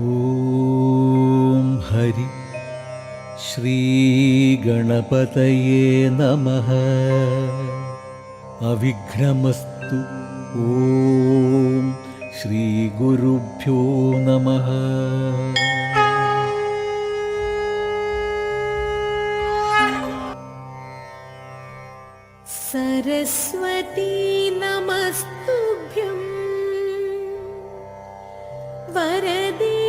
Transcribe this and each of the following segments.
ഓം ഹരി ശ്രീ ഗണപതയേ നമഃ. അവിഘ്നമസ്തു. ഓം ശ്രീ ഗുരുഭ്യോ നമഃ. സരസ്വതീ നമസ്തുഭ്യം വരദേ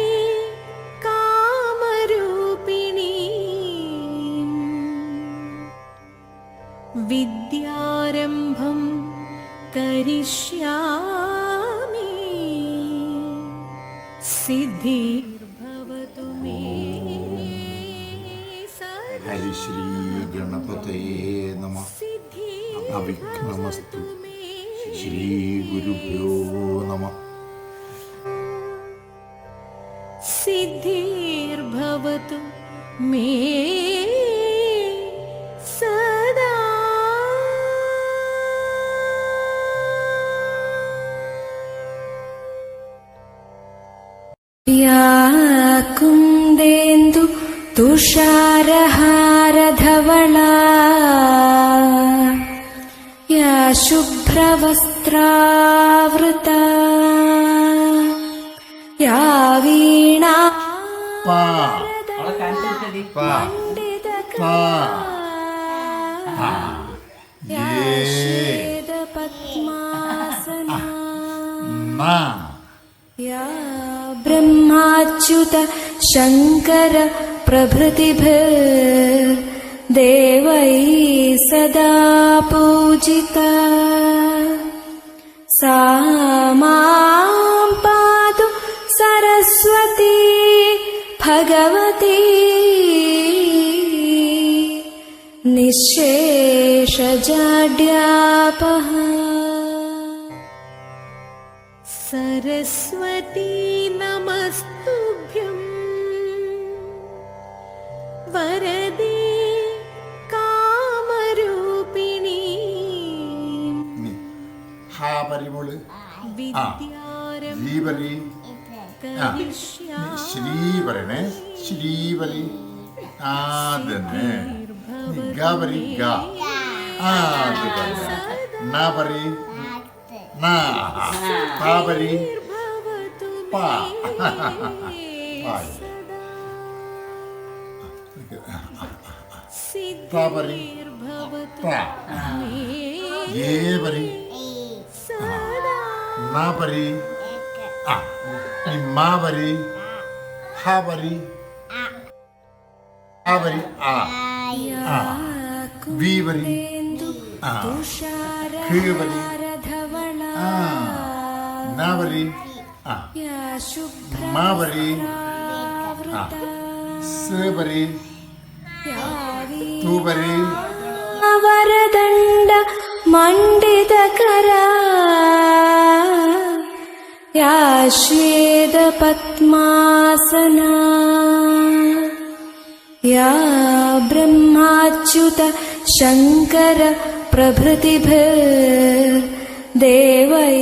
കാമരൂപിണീ വിദ്യാരംഭം കരിഷ്യാമി സിദ്ധിർഭവതു മേ സദാ. ഹരിശ്രീ ഗണപതയേ നമഃ. അവിഘ്നമസ്തു. ശ്രീ ഗുരുഭ്യോ നമഃ. സിദ്ധിർഭവതു മേ സദാ. യാ കുന്ദേന്ദു തുഷാരഹാരധവളാ യാ ശുഭ്രവസ്ത്രാവൃതാ യാ വീണാ പത്മാസനാ യാ ബ്രഹ്മാച്യുത ശങ്കര പ്രഭൃതിഭിർ ദേവൈ സദാ പൂജിതാ. സാ മാം പാതു സരസ്വതീ ഭഗവതി നിശേഷജാഡ്യാപഃ. സരസ്വതീ നമസ്തുഭ്യം വരദേ കാമരൂപിണീ ശ്രീബലി. ശ്രീവരണേ ശ്രീബലി. ആദന്നെ ഗബരി ഗ. അത് തന്നെ. നബരി നാ. പാബരി പാ. പാബരി പാ. ഏബരി നാബരി മാബരി ഹാബരി ആബരി ആ വീബരി ഖീബരി നാബരി മാബരി സബരി തൂബരി വരദണ്ഡ മണ്ഡിതകരാ യാ ശ്വേതപദ്മാസനാ യാ ബ്രഹ്മാച്യുത ശങ്കര പ്രഭൃതിഭിർ ദേവൈ